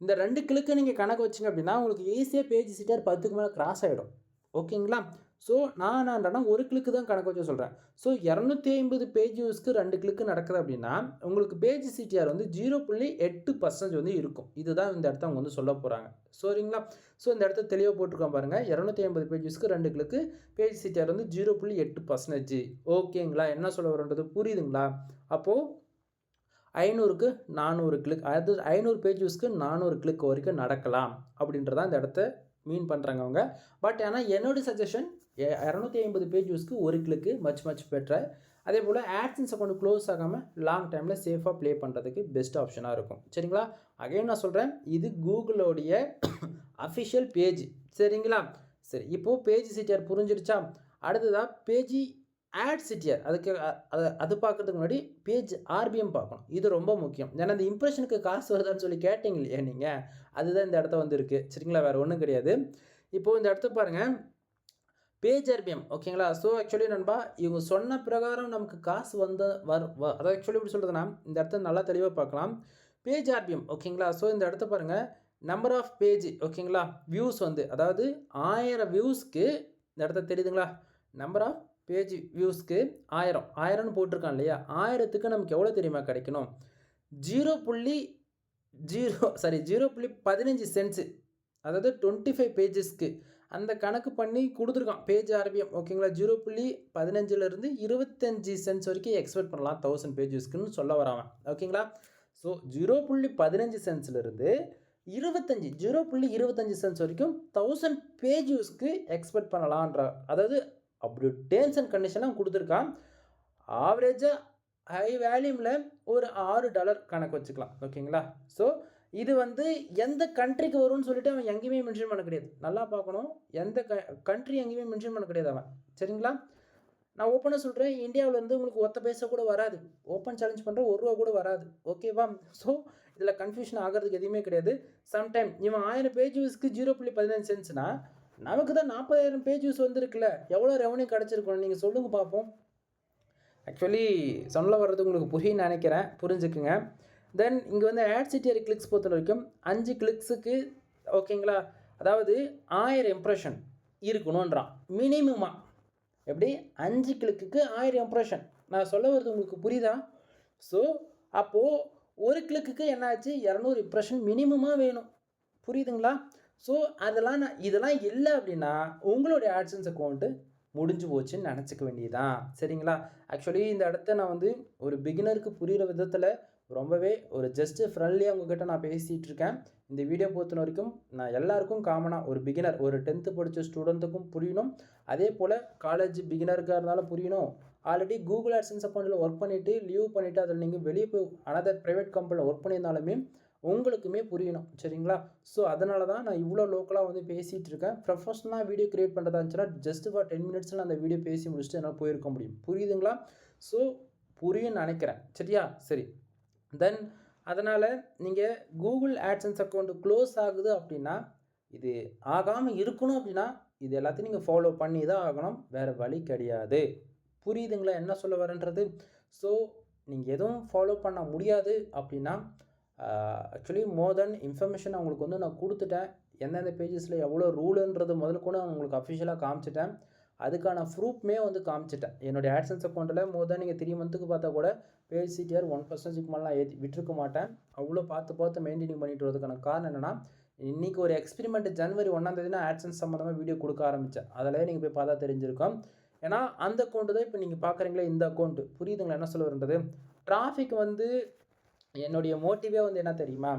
இந்த 2 கிளிக்கு நீங்கள் கணக்கு வச்சிங்க அப்படின்னா உங்களுக்கு ஈஸியாக பேஜ் சிடிஆர் 10க்கு மேலே கிராஸ் ஆகிடும். ஓகேங்களா? ஸோ நான் என்னன்னா 1 கிளிக்கு தான் கணக்கு வச்சு சொல்கிறேன். ஸோ 250 பேஜ் வியூஸ்க்கு 2 கிளிக்கு நடக்குது அப்படின்னா உங்களுக்கு பேஜ் சிடிஆர் வந்து 0.8% வந்து இருக்கும். இதுதான் இந்த இடத்த அவங்க வந்து சொல்ல போகிறாங்க. சரிங்களா? ஸோ இந்த இடத்த தெளிவாக போட்டிருக்கோம் பாருங்கள். 250 பேஜ் வியூஸ்க்கு 2 கிளிக்கு பேஜ் சிடிஆர் வந்து 0.8%. ஓகேங்களா? என்ன சொல்ல வரன்றது புரியுதுங்களா? அப்போது 500க்கு 400 கிளிக், அதாவது 500 பேஜ் வியூஸ்க்கு 400 கிளிக் வரைக்கும் நடக்கலாம் அப்படின்றதான் இந்த இடத்த மீன் பண்ணுறாங்க அவங்க. பட் ஆனால் என்னோட சஜஷன் 250 பேஜ் வியூஸ்க்கு 1 கிளிக்கு மச் பெட்டர். அதே போல் ஆட்சன்ஸ் அக்கௌண்ட் க்ளோஸ் ஆகாமல் லாங் டைமில் சேஃபாக ப்ளே பண்ணுறதுக்கு பெஸ்ட் ஆப்ஷனாக இருக்கும். சரிங்களா? அகைன் நான் சொல்கிறேன், இது கூகுளோடைய அஃபிஷியல் பேஜ். சரிங்களா? சரி. இப்போது பேஜ் சிடிஆர் புரிஞ்சிடுச்சா? அடுத்ததாக பேஜ் ஆட் சிடிஆர், அது பார்க்குறதுக்கு முன்னாடி பேஜ் ஆர்பிஎம் பார்க்கணும். இது ரொம்ப முக்கியம். ஏன்னா இந்த இம்ப்ரெஷனுக்கு காசு வருதான்னு சொல்லி கேட்டிங்க இல்லையா நீங்கள்? அதுதான் இந்த இடத்த வந்து இருக்குது. சரிங்களா? வேறு ஒன்றும் கிடையாது. இப்போது இந்த இடத்த பாருங்கள். Page RPM. ஓகேங்களா? ஸோ ஆக்சுவலி நண்பா இவங்க சொன்ன பிரகாரம் நமக்கு காசு அதாவது ஆக்சுவலி எப்படி சொல்கிறதுனா இந்த இடத்த நல்லா தெளிவாக பார்க்கலாம். Page RPM. ஓகேங்களா? ஸோ இந்த இடத்த பாருங்கள். Number of page. ஓகேங்களா? வியூஸ் வந்து அதாவது 1000 வியூஸ்க்கு இந்த இடத்த தெரியுதுங்களா? நம்பர் ஆஃப் பேஜ் வியூஸ்க்கு 1000ன்னு போட்டிருக்கான் இல்லையா? 1000க்கு நமக்கு எவ்வளோ தெரியுமா கிடைக்கணும்? 0.15 சென்ட்ஸு, அதாவது 25 பேஜஸ்க்கு அந்த கணக்கு பண்ணி கொடுத்துருக்கான் பேஜ் ஆர்பிஎம். ஓகேங்களா? 0.15லேருந்து 25 சென்ட்ஸ் வரைக்கும் எக்ஸ்பெக்ட் பண்ணலாம் 1000 பேஜஸ்க்குன்னு சொல்ல வராமல். ஓகேங்களா? ஸோ 0.15 சென்ட்ஸ்லேருந்து 0.25 சென்ட்ஸ் வரைக்கும் 1000 பேஜஸ்க்கு எக்ஸ்பெக்ட் பண்ணலான்ற, அதாவது அப்படி டேர்ம்ஸ் அண்ட் கண்டிஷனாக கொடுத்துருக்கான். ஆவரேஜாக ஹை வேல்யூமில் ஒரு $6 கணக்கு வச்சுக்கலாம். ஓகேங்களா? ஸோ இது வந்து எந்த கண்ட்ரிக்கு வரும்னு சொல்லிட்டு அவன் எங்கேயுமே மென்ஷன் பண்ண கிடையாது. நல்லா பார்க்கணும். எந்த கண்ட்ரி எங்கேயுமே மென்ஷன் பண்ண கிடையாது அவன். சரிங்களா? நான் ஓப்பனாக சொல்கிறேன், இந்தியாவிலேருந்து உங்களுக்கு ஒத்த பைசா கூட வராது. ஓப்பன் சேலஞ்ச் பண்ணுற ₹1 கூட வராது. ஓகேவா? ஸோ இதில் கன்ஃபியூஷன் ஆகிறதுக்கு எதுவுமே கிடையாது. சம்டைம் இவன் 1000 பேஜ் வியூஸ்க்கு 0.15 சென்ட்ஸ்னா நமக்கு தான் 40,000 பேஜ் வியூஸ் வந்துருக்குல்ல, எவ்வளோ ரெவன்யூ கிடச்சிருக்கணும் நீங்கள் சொல்லுங்கள் பார்ப்போம். ஆக்சுவலி சொல்ல வர்றது உங்களுக்கு புரியுன்னு நினைக்கிறேன். புரிஞ்சுக்குங்க. தென் இங்கே வந்து ஆட் சிடிஆர் கிளிக்ஸ் பொறுத்த வரைக்கும் 5 கிளிக்ஸுக்கு ஓகேங்களா, அதாவது 1000 இம்ப்ரெஷன் இருக்கணுன்றான் மினிமமாக. எப்படி 5 கிளிக்கு 1000 இம்ப்ரெஷன். நான் சொல்ல வர்றது உங்களுக்கு புரியுதா? ஸோ அப்போது ஒரு கிளிக்கு என்ன ஆச்சு? 200 இம்ப்ரெஷன் மினிமமாக வேணும். புரியுதுங்களா? ஸோ இதெல்லாம் இல்லை அப்படின்னா உங்களுடைய ஆட்சன்ஸ் அக்கௌண்ட்டு முடிஞ்சு போச்சுன்னு நினச்சிக்க வேண்டியதான். சரிங்களா? ஆக்சுவலி இந்த இடத்த நான் வந்து ஒரு பிகினருக்கு புரிகிற விதத்தில் ரொம்பவே ஒரு ஜஸ்ட்டு ஃப்ரெண்ட்லியாக உங்ககிட்ட நான் பேசிகிட்டு இருக்கேன். இந்த வீடியோ பொறுத்த வரைக்கும் நான் எல்லாருக்கும் காமனாக ஒரு பிகினர், ஒரு 10th படித்த ஸ்டூடெண்ட்டுக்கும் புரியணும். அதே போல் காலேஜ் பிகினருக்காக இருந்தாலும் புரியணும். ஆல்ரெடி கூகுள் ஆட்சன்ஸ் அக்கௌண்ட்டில் ஒர்க் பண்ணிவிட்டு லீவ் பண்ணிவிட்டு அதில் நீங்கள் வெளியே போய் அனதர் ப்ரைவேட் கம்பெனியில் ஒர்க் பண்ணியிருந்தாலுமே உங்களுக்குமே புரியணும். சரிங்களா? ஸோ அதனால தான் நான் இவ்வளோ லோக்கலாக வந்து பேசிகிட்டு இருக்கேன். ப்ரொஃபஷனலாக வீடியோ க்ரியேட் பண்ணுறதா இருந்துச்சுன்னா ஜஸ்ட் ஃபார் 10 மினிட்ஸில் அந்த வீடியோ பேசி முடிச்சுட்டு என்னால் போயிருக்க முடியும். புரியுதுங்களா? ஸோ புரியும்னு நினைக்கிறேன். சரியா? சரி. தென் அதனால் நீங்கள் கூகுள் ஆட்சன்ஸ் அக்கௌண்ட் க்ளோஸ் ஆகுது அப்படின்னா, இது ஆகாமல் இருக்கணும் அப்படின்னா இது எல்லாத்தையும் நீங்கள் ஃபாலோ பண்ணி தான் ஆகணும், வேறு வழி கிடையாது. புரியுதுங்களா என்ன சொல்ல வரேன்றது? ஸோ நீங்கள் எதுவும் ஃபாலோ பண்ண முடியாது அப்படின்னா ஆக்சுவலி மோர் தென் இன்ஃபர்மேஷன் அவங்களுக்கு வந்து நான் கொடுத்துட்டேன். எந்தெந்த பேஜஸில் எவ்வளோ ரூலுன்றது முதல்ல கூட நான் உங்களுக்கு அஃபிஷியலாக காமிச்சிட்டேன். அதுக்கான ப்ரூஃப்மே வந்து காமிச்சிட்டேன். என்னுடைய AdSense அக்கௌண்ட்டில் மோர் தென் நீங்கள் 3 மந்த்துக்கு பார்த்தா கூட பேஜ் CTR 1%க்கு மேலாம் விட்டுருக்க மாட்டேன். அவ்வளோ பார்த்து மெயின்டைனிங் பண்ணிட்டு வரதுக்கான காரணம் என்னென்னா, இன்றைக்கி ஒரு எக்ஸ்பெரிமெண்ட் ஜனவரி 1ஆம் தேதி நான் AdSense சம்மந்தமாக வீடியோ கொடுக்க ஆரம்பித்தேன். அதிலே நீங்கள் போய் பார்த்தா தெரிஞ்சிருக்கும். ஏன்னா அந்த அக்கௌண்ட்டு தான் இப்போ நீங்கள் பார்க்குறீங்களே இந்த அக்கௌண்ட்டு. புரியுதுங்களா என்ன சொல்ல வருன்றது? டிராஃபிக் வந்து என்னுடைய மோட்டிவே வந்து என்ன தெரியுமா?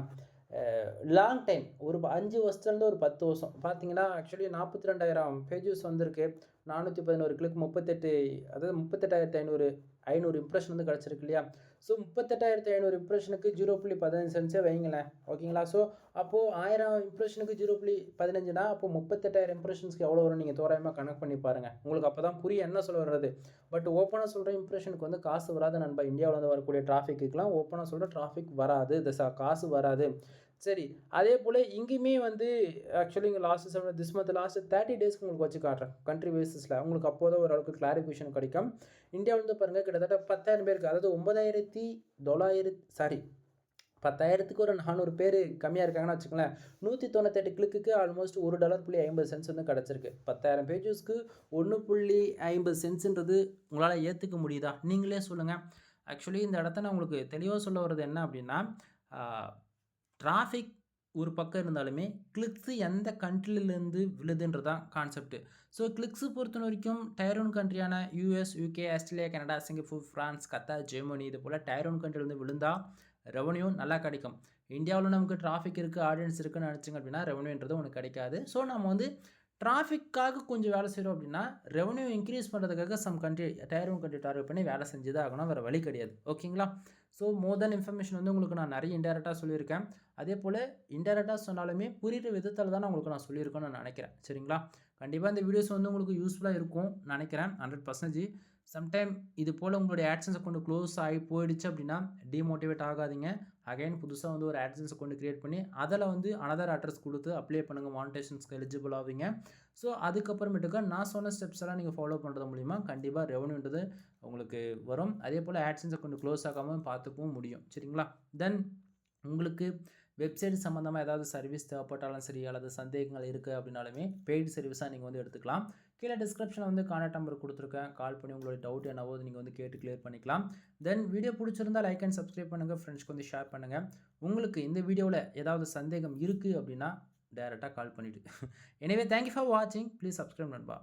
லாங் டைம் ஒரு 5 வருஷத்துலேருந்து ஒரு 10 வருஷம் பார்த்தீங்கன்னா, ஆக்சுவலி 42,000 பேஜஸ் வந்திருக்கு. 411 கிளிக் 38 அதாவது 38,500 இம்ப்ரெஷன் வந்து கிடச்சிருக்கு இல்லையா? ஸோ 38,500 இம்ப்ரெஷனுக்கு 0.15 சென்ட்ஸே வைங்களேன். ஓகேங்களா? ஸோ அப்போது 1000 இம்ப்ரெஷனுக்கு 0.15னா அப்போ 38,000 இம்ப்ரெஷன்ஸ்க்கு எவ்வளோ வரும் நீங்கள் தோராயமாக கணக்கு பண்ணி பாருங்கள். உங்களுக்கு அப்போ தான் புரியும் என்ன சொல்ல வர்றது. பட் ஓப்பனாக சொல்கிற இம்ப்ரெஷனுக்கு வந்து காசு வராது நண்பா. இந்தியாவில் வந்து வரக்கூடிய டிராஃபிக்குலாம் ஓப்பனாக சொல்கிற டிராஃபிக் வராது, காசு வராது. சரி, அதே போல் இங்கேயுமே வந்து ஆக்சுவலி இங்கே திஸ் மந்த் லாஸ்ட் 30 டேஸ்க்கு உங்களுக்கு வச்சு காட்டுறேன் கண்ட்ரி பேசிஸில். உங்களுக்கு அப்போது தான் ஓரளவுக்கு கிளாரிஃபிகேஷன் கிடைக்கும். இந்தியாவில் வந்து பாருங்கள் கிட்டத்தட்ட 10,000 பேருக்கு, அதாவது 10,000க்கு ஒரு 400 பேர் கம்மியாக இருக்காங்கன்னு வச்சுக்கோங்களேன். 198 கிளிக்கு ஆல்மோஸ்ட் $1.50 வந்து கிடச்சிருக்கு. 10,000 பேஜஸ்க்கு 1.50 சென்ட்ஸுன்றது உங்களால் ஏற்றுக்க முடியுதா? நீங்களே சொல்லுங்கள். ஆக்சுவலி இந்த இடத்த நான் உங்களுக்கு தெளிவாக சொல்ல வர்றது என்ன அப்படின்னா, டிராஃபிக் ஒரு பக்கம் இருந்தாலுமே கிளிக்ஸு எந்த கண்ட்ரிலேருந்து விழுதுன்றது தான் கான்செப்ட்டு. ஸோ கிளிக்ஸு பொறுத்த வரைக்கும் டயர் 1 கண்ட்ரியான US, UK, Australia, Canada, Singapore, France, Qatar, Germany இது போல் டயர் 1 கண்ட்ரிலேருந்து விழுந்தால் ரெவன்யூ நல்லா கிடைக்கும். இந்தியாவில் நமக்கு டிராஃபிக் இருக்குது, ஆடியன்ஸ் இருக்குதுன்னு நினச்சிங்க அப்படின்னா ரெவன்யூன்றது ஒன்று கிடைக்காது. ஸோ நம்ம வந்து டிராஃபிக்காக கொஞ்சம் வேலை செய்கிறோம் அப்படின்னா ரெவன்யூ இன்க்ரீஸ் பண்ணுறதுக்காக டயர் 1 கண்ட்ரி டார்கெட் பண்ணி வேலை செஞ்சு தான் ஆகணும், வேறு வழி கிடையாது. ஓகேங்களா? ஸோ மோர் தென் இன்ஃபர்மேஷன் வந்து உங்களுக்கு நான் நிறைய இன்டெரக்டாக சொல்லியிருக்கேன். அதே போல் இன்டெரக்டாக சொன்னாலுமே புரிகிற விதத்தில் தான் உங்களுக்கு நான் சொல்லியிருக்கேன்னு நான் நினைக்கிறேன். சரிங்களா? கண்டிப்பாக இந்த வீடியோஸ் வந்து உங்களுக்கு யூஸ்ஃபுல்லாக இருக்கும் நினைக்கிறேன் 100%. சம்டைம் இது போல் உங்களுடைய AdSense அக்கௌண்ட் க்ளோஸ் ஆகி போயிடுச்சு அப்படின்னா டிமோட்டிவேட் ஆகாதீங்க. அகைன் புதுசாக வந்து ஒரு AdSense அக்கௌண்ட் க்ரியேட் பண்ணி அதில் வந்து அனதர் அட்ரஸ் கொடுத்து அப்ளை பண்ணுங்கள், மானிட்டைசேஷன்ஸ்க்கு எலிஜிபிள் ஆவீங்க. ஸோ அதுக்கப்புறமேட்டுக்கா நான் சொன்ன ஸ்டெப்ஸ் எல்லாம் நீங்கள் ஃபாலோ பண்ணுறது மூலிமா கண்டிப்பாக ரெவன்யூன்றது உங்களுக்கு வரும். அதே போல் AdSense அக்கௌண்ட் க்ளோஸ் ஆகாமல் பார்த்துக்கவும் முடியும். சரிங்களா? தென் உங்களுக்கு வெப்சைட் சம்மந்தமாக ஏதாவது சர்வீஸ் தேவைப்பட்டாலும் சரி, அல்லது சந்தேகங்கள் இருக்குது அப்படின்னாலுமே பெய்டு சர்வீஸாக நீங்கள் வந்து எடுத்துக்கலாம். கீழே டிஸ்கிரிப்ஷனில் வந்து கான்டாக்ட் நம்பர் கொடுத்துருக்கேன். கால் பண்ணி உங்களுடைய டவுட் என்னவோ நீங்கள் வந்து கேட்டு கிளியர் பண்ணிக்கலாம். தென் வீடியோ பிடிச்சிருந்தால் லைக் அண்ட் சப்ஸ்கிரைப் பண்ணுங்கள், ஃப்ரெண்ட்ஸ்க்கு வந்து ஷேர் பண்ணுங்கள். உங்களுக்கு இந்த வீடியோவில் ஏதாவது சந்தேகம் இருக்குது அப்படின்னா டைரெக்டாக கால் பண்ணிவிட்டு. எனவே தேங்க்யூ ஃபார் வாட்சிங். ப்ளீஸ் சப்ஸ்கிரைப் நண்பா.